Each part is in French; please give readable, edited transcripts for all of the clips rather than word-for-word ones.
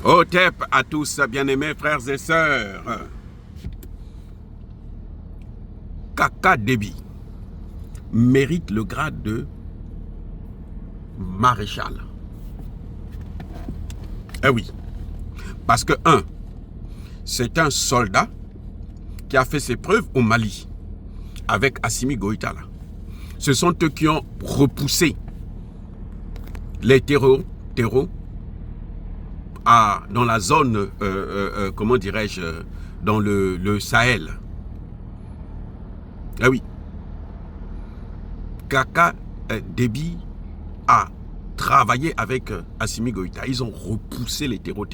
Otep à tous, bien-aimés frères et sœurs. Kaka Déby mérite le grade de maréchal. Eh oui, parce que c'est un soldat qui a fait ses preuves au Mali avec Assimi Goïta. Ce sont eux qui ont repoussé les terreaux dans la zone, comment dirais-je, dans le Sahel. Ah oui. Kaka Déby a travaillé avec Assimi Goïta. Ils ont repoussé les terreaux.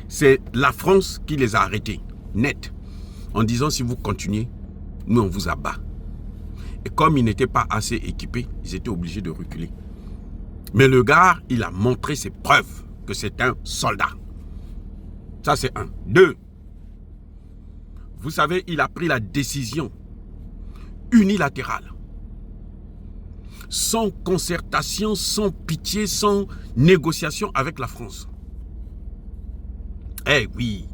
C'est la France qui les a arrêtés, net, en disant si vous continuez, nous on vous abat. Et comme ils n'étaient pas assez équipés, ils étaient obligés de reculer. Mais le gars, il a montré ses preuves que c'est un soldat. Ça c'est un. Deux, vous savez, il a pris la décision unilatérale, sans concertation, sans pitié, sans négociation avec la France. Eh oui,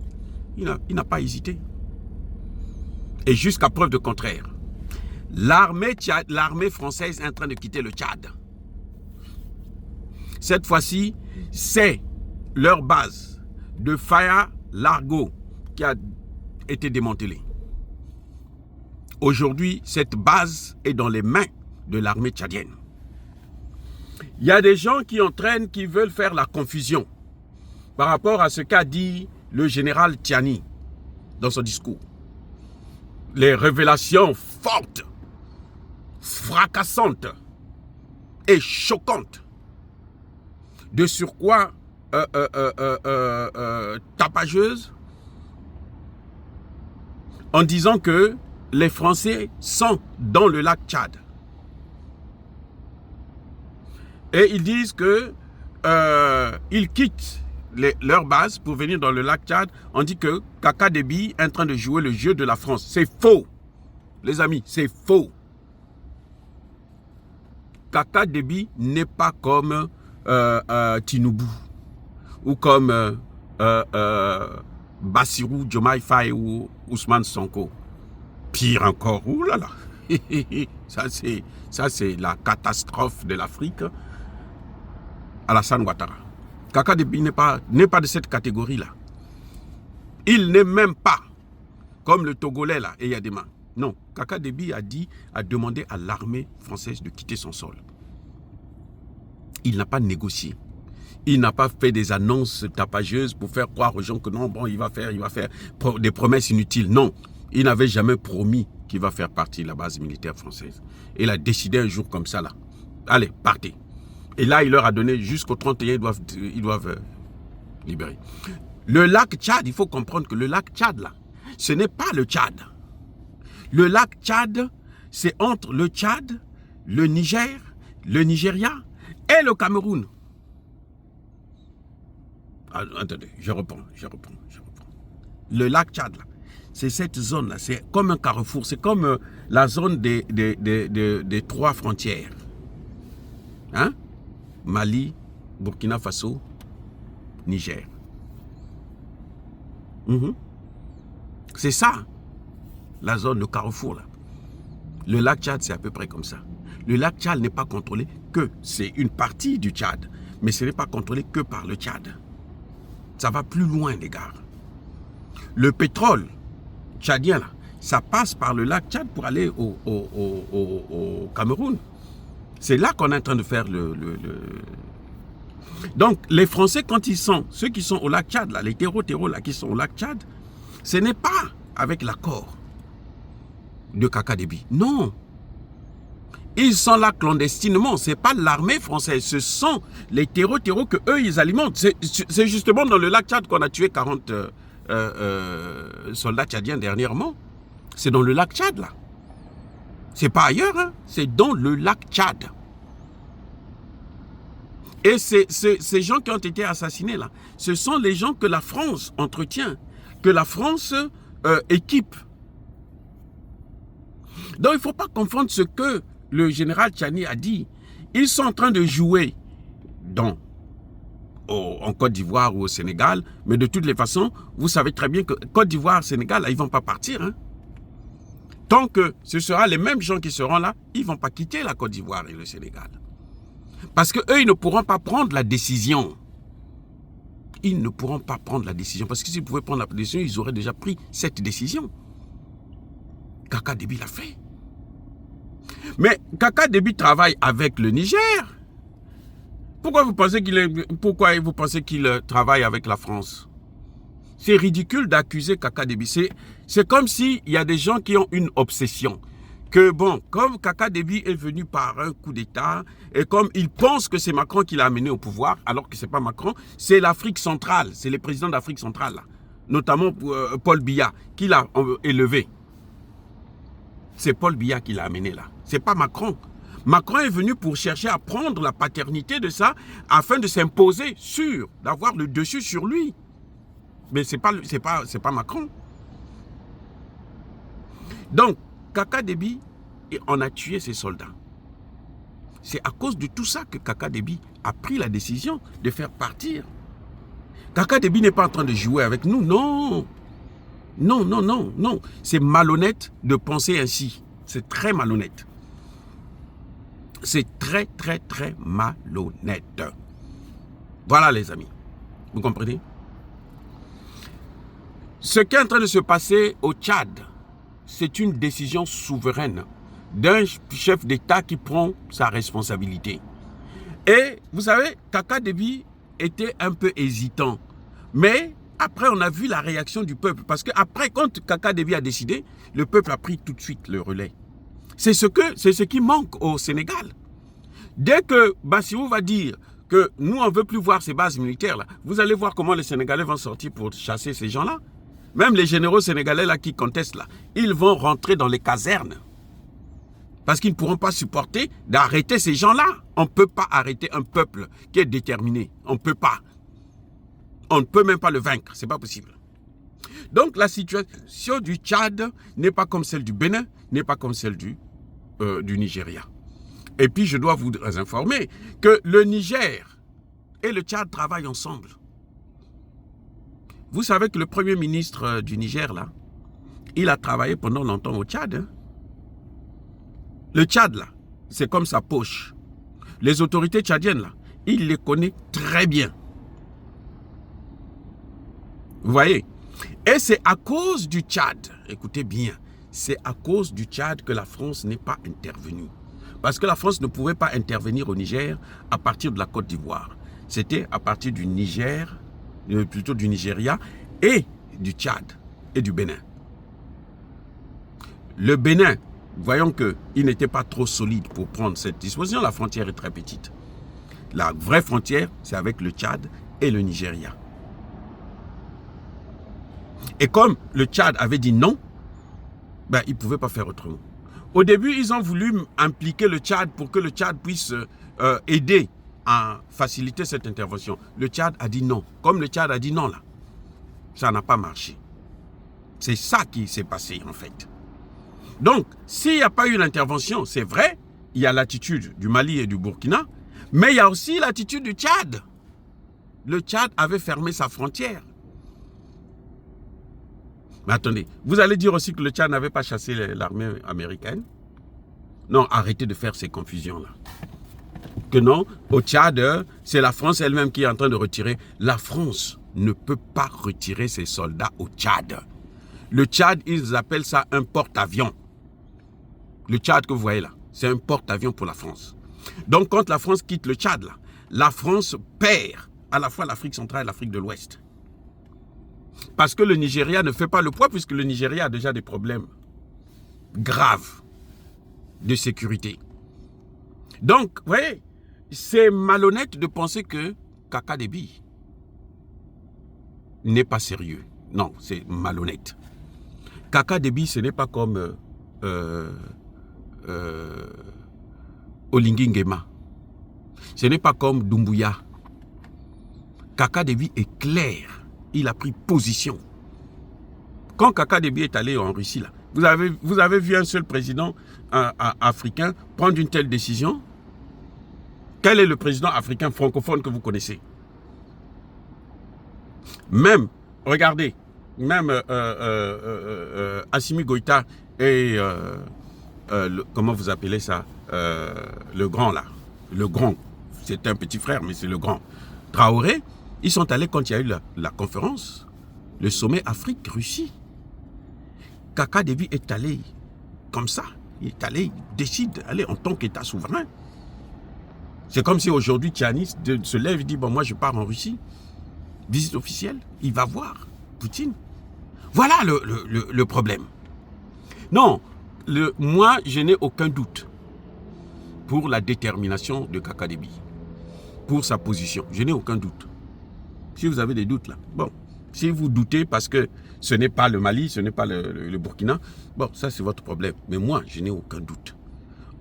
il n'a pas hésité. Et jusqu'à preuve de contraire, l'armée française est en train de quitter le Tchad. Cette fois-ci, c'est leur base de Faya Largo qui a été démantelée. Aujourd'hui, cette base est dans les mains de l'armée tchadienne. Il y a des gens qui veulent faire la confusion par rapport à ce qu'a dit le général Tiani dans son discours. Les révélations fortes, fracassantes et choquantes, de surcroît tapageuses, en disant que les Français sont dans le lac Tchad. Et ils disent que ils quittent leur base pour venir dans le lac Tchad. On dit que Kaka Déby est en train de jouer le jeu de la France. C'est faux, les amis, c'est faux. Kaka Déby n'est pas comme Tinubu ou comme Bassirou Diomaye Faye ou Ousmane Sonko. Pire encore, oulala, ça c'est la catastrophe de l'Afrique. Alassane Ouattara. Kaka Déby n'est pas de cette catégorie-là. Il n'est même pas comme le Togolais là, et Yadema. Non, Kaka Déby a demandé à l'armée française de quitter son sol. Il n'a pas négocié. Il n'a pas fait des annonces tapageuses pour faire croire aux gens que non, bon, il va faire des promesses inutiles. Non, il n'avait jamais promis qu'il va faire partie de la base militaire française. Il a décidé un jour comme ça là. Allez, partez. Et là, il leur a donné jusqu'au 31, ils doivent libérer. Le lac Tchad, il faut comprendre que le lac Tchad là, ce n'est pas le Tchad. Le lac Tchad, c'est entre le Tchad, le Niger, le Nigeria et le Cameroun. Ah, attendez, je reprends. Le lac Tchad, là, c'est cette zone-là, c'est comme un carrefour, c'est comme la zone des trois frontières. Hein? Mali, Burkina Faso, Niger. C'est ça, la zone, le carrefour, là. Le lac Tchad, c'est à peu près comme ça. Le lac Tchad n'est pas contrôlé que, c'est une partie du Tchad, mais ce n'est pas contrôlé que par le Tchad. Ça va plus loin, les gars. Le pétrole tchadien, là, ça passe par le lac Tchad pour aller au Cameroun. C'est là qu'on est en train de faire Donc, les Français, quand ils sont, ceux qui sont au lac Tchad, là, les terreaux là, qui sont au lac Tchad, ce n'est pas avec l'accord de Kaka Déby. Non. Ils sont là clandestinement. Ce n'est pas l'armée française. Ce sont les terreaux que eux ils alimentent. C'est justement dans le lac Tchad qu'on a tué 40 soldats tchadiens dernièrement. C'est dans le lac Tchad, là. C'est pas ailleurs, hein. C'est dans le lac Tchad. Et ces gens qui ont été assassinés, là, ce sont les gens que la France entretient, que la France équipe. Donc, il ne faut pas confondre ce que le général Tiani a dit. Ils sont en train de jouer en Côte d'Ivoire ou au Sénégal. Mais de toutes les façons, vous savez très bien que Côte d'Ivoire, Sénégal, là, ils ne vont pas partir. Hein. Tant que ce sera les mêmes gens qui seront là, ils ne vont pas quitter la Côte d'Ivoire et le Sénégal. Parce qu'eux, ils ne pourront pas prendre la décision. Ils ne pourront pas prendre la décision. Parce que s'ils pouvaient prendre la décision, ils auraient déjà pris cette décision. Kaka Déby l'a fait. Mais Kaka Déby travaille avec le Niger. Pourquoi vous pensez qu'il travaille avec la France? C'est ridicule d'accuser Kaka Déby. C'est comme s'il y a des gens qui ont une obsession. Que bon, comme Kaka Déby est venu par un coup d'État, et comme il pense que c'est Macron qui l'a amené au pouvoir, alors que ce n'est pas Macron, c'est l'Afrique centrale, c'est les présidents d'Afrique centrale, là, notamment Paul Biya, qui l'a élevé. C'est Paul Biya qui l'a amené là, c'est pas Macron. Macron est venu pour chercher à prendre la paternité de ça, afin de s'imposer d'avoir le dessus sur lui. Mais c'est pas Macron. Donc, Kaka Déby, on a tué ses soldats. C'est à cause de tout ça que Kaka Déby a pris la décision de faire partir. Kaka Déby n'est pas en train de jouer avec nous, non. Non, non, non, non. C'est malhonnête de penser ainsi. C'est très malhonnête. C'est très, très, très malhonnête. Voilà les amis. Vous comprenez? Ce qui est en train de se passer au Tchad, c'est une décision souveraine d'un chef d'État qui prend sa responsabilité. Et vous savez, Kaka Déby était un peu hésitant. Mais après, on a vu la réaction du peuple. Parce qu'après, quand Kaka Déby a décidé, le peuple a pris tout de suite le relais. C'est ce qui manque au Sénégal. Dès que Bassirou va dire que nous, on ne veut plus voir ces bases militaires, là, vous allez voir comment les Sénégalais vont sortir pour chasser ces gens-là. Même les généraux sénégalais là qui contestent là, ils vont rentrer dans les casernes. Parce qu'ils ne pourront pas supporter d'arrêter ces gens-là. On ne peut pas arrêter un peuple qui est déterminé. On ne peut pas. On ne peut même pas le vaincre. Ce n'est pas possible. Donc la situation du Tchad n'est pas comme celle du Bénin, n'est pas comme celle du Nigeria. Et puis je dois vous informer que le Niger et le Tchad travaillent ensemble. Vous savez que le premier ministre du Niger, là, il a travaillé pendant longtemps au Tchad. Hein. Le Tchad, là, c'est comme sa poche. Les autorités tchadiennes, là, il les connaît très bien. Vous voyez? Et c'est à cause du Tchad, écoutez bien, c'est à cause du Tchad que la France n'est pas intervenue. Parce que la France ne pouvait pas intervenir au Niger à partir de la Côte d'Ivoire. C'était à partir du Niger, plutôt du Nigeria et du Tchad et du Bénin. Le Bénin, voyons qu'il n'était pas trop solide pour prendre cette disposition, la frontière est très petite. La vraie frontière, c'est avec le Tchad et le Nigeria. Et comme le Tchad avait dit non, ben, ils ne pouvaient pas faire autrement. Au début, ils ont voulu impliquer le Tchad pour que le Tchad puisse aider à faciliter cette intervention. Le Tchad a dit non. Comme le Tchad a dit non, là, ça n'a pas marché. C'est ça qui s'est passé, en fait. Donc, s'il n'y a pas eu l'intervention, c'est vrai, il y a l'attitude du Mali et du Burkina, mais il y a aussi l'attitude du Tchad. Le Tchad avait fermé sa frontière. Mais attendez, vous allez dire aussi que le Tchad n'avait pas chassé l'armée américaine? Non, arrêtez de faire ces confusions-là. Que non, au Tchad, c'est la France elle-même qui est en train de retirer. La France ne peut pas retirer ses soldats au Tchad. Le Tchad, ils appellent ça un porte-avions. Le Tchad que vous voyez là, c'est un porte-avions pour la France. Donc quand la France quitte le Tchad, là, la France perd à la fois l'Afrique centrale et l'Afrique de l'Ouest. Parce que le Nigeria ne fait pas le poids, puisque le Nigeria a déjà des problèmes graves de sécurité. Donc, vous voyez, c'est malhonnête de penser que Kaka Déby n'est pas sérieux. Non, c'est malhonnête. Kaka Déby, ce n'est pas comme Oligui Nguema. Ce n'est pas comme Doumbouya. Kaka Déby est clair. Il a pris position. Quand Kaka Déby est allé en Russie, là, vous avez vu un seul président africain prendre une telle décision? Quel est le président africain francophone que vous connaissez? Même, regardez, même Assimi Goïta et, comment vous appelez ça, le grand là, le grand, c'est un petit frère, mais c'est le grand. Traoré, ils sont allés quand il y a eu la conférence, le sommet Afrique-Russie. Kaka Déby est allé comme ça, il est allé, il décide d'aller en tant qu'État souverain. C'est comme si aujourd'hui Tianis se lève et dit, bon moi je pars en Russie, visite officielle, il va voir Poutine. Voilà le problème. Non, moi je n'ai aucun doute pour la détermination de Kaka Déby, pour sa position, je n'ai aucun doute. Si vous avez des doutes là, bon, si vous doutez parce que ce n'est pas le Mali, ce n'est pas le Burkina, bon, ça c'est votre problème. Mais moi, je n'ai aucun doute.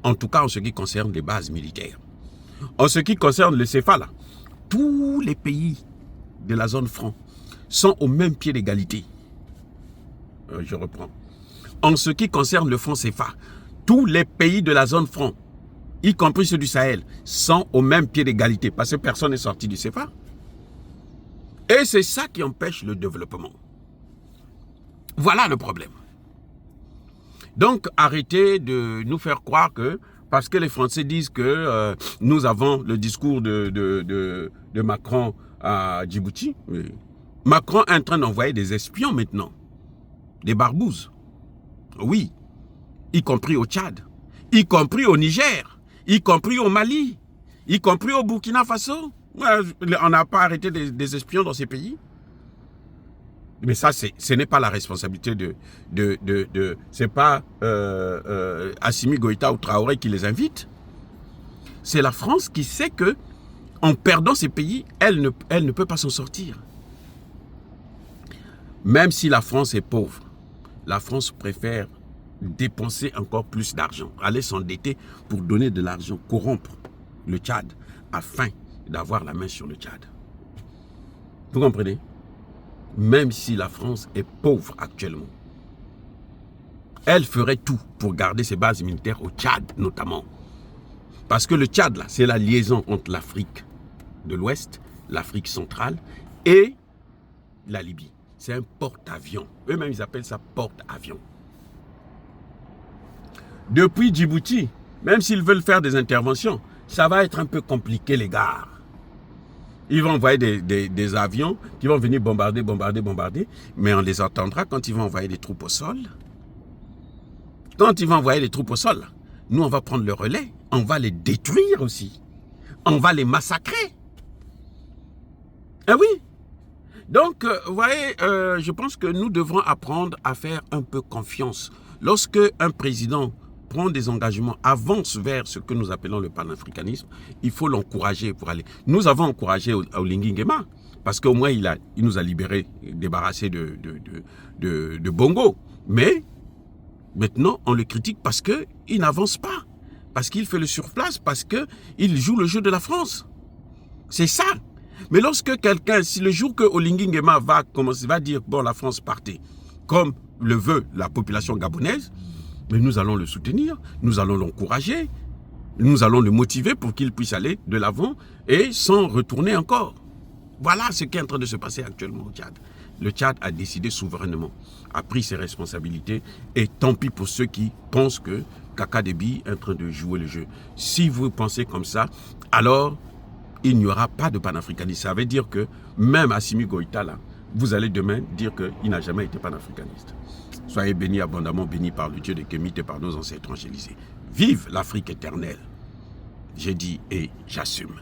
En tout cas, en ce qui concerne les bases militaires. En ce qui concerne le CFA, là, tous les pays de la zone franc sont au même pied d'égalité. Je reprends. En ce qui concerne le franc CFA, tous les pays de la zone franc, y compris ceux du Sahel, sont au même pied d'égalité parce que personne n'est sorti du CFA. Et c'est ça qui empêche le développement. Voilà le problème. Donc, arrêtez de nous faire croire que, parce que les Français disent que nous avons le discours de Macron à Djibouti, Macron est en train d'envoyer des espions maintenant, des barbouzes. Oui, y compris au Tchad, y compris au Niger, y compris au Mali, y compris au Burkina Faso. On n'a pas arrêté des espions dans ces pays. Mais ça, ce n'est pas la responsabilité c'est pas Assimi Goïta ou Traoré qui les invite. C'est la France qui sait que en perdant ces pays, elle ne peut pas s'en sortir. Même si la France est pauvre, la France préfère dépenser encore plus d'argent, aller s'endetter pour donner de l'argent, corrompre le Tchad afin d'avoir la main sur le Tchad. Vous comprenez? Même si la France est pauvre actuellement, elle ferait tout pour garder ses bases militaires au Tchad notamment. Parce que le Tchad, là, c'est la liaison entre l'Afrique de l'Ouest, l'Afrique centrale et la Libye. C'est un porte-avions. Eux-mêmes, ils appellent ça porte-avions. Depuis Djibouti, même s'ils veulent faire des interventions, ça va être un peu compliqué, les gars. Ils vont envoyer des avions qui vont venir bombarder, mais on les entendra quand ils vont envoyer des troupes au sol. Quand ils vont envoyer des troupes au sol, nous, on va prendre le relais, on va les détruire aussi. On va les massacrer. Ah oui. Donc, vous voyez, je pense que nous devrons apprendre à faire un peu confiance. Lorsque un président prend des engagements, avance vers ce que nous appelons le panafricanisme, il faut l'encourager pour aller. Nous avons encouragé Olingi Nguema, parce qu'au moins il nous a libérés, débarrassés de Bongo. Mais maintenant, on le critique parce qu'il n'avance pas, parce qu'il fait le surplace, parce qu'il joue le jeu de la France. C'est ça. Mais lorsque quelqu'un, si le jour que Olingi Nguema va dire, bon, la France partez, comme le veut la population gabonaise, mais nous allons le soutenir, nous allons l'encourager, nous allons le motiver pour qu'il puisse aller de l'avant et sans retourner encore. Voilà ce qui est en train de se passer actuellement au Tchad. Le Tchad a décidé souverainement, a pris ses responsabilités et tant pis pour ceux qui pensent que Kaka Déby est en train de jouer le jeu. Si vous pensez comme ça, alors il n'y aura pas de panafricanisme. Ça veut dire que même Assimi Goïta, là, vous allez demain dire qu'il n'a jamais été panafricaniste. Soyez bénis abondamment, bénis par le Dieu de Kémite et par nos ancêtres angélisés. Vive l'Afrique éternelle. J'ai dit et j'assume.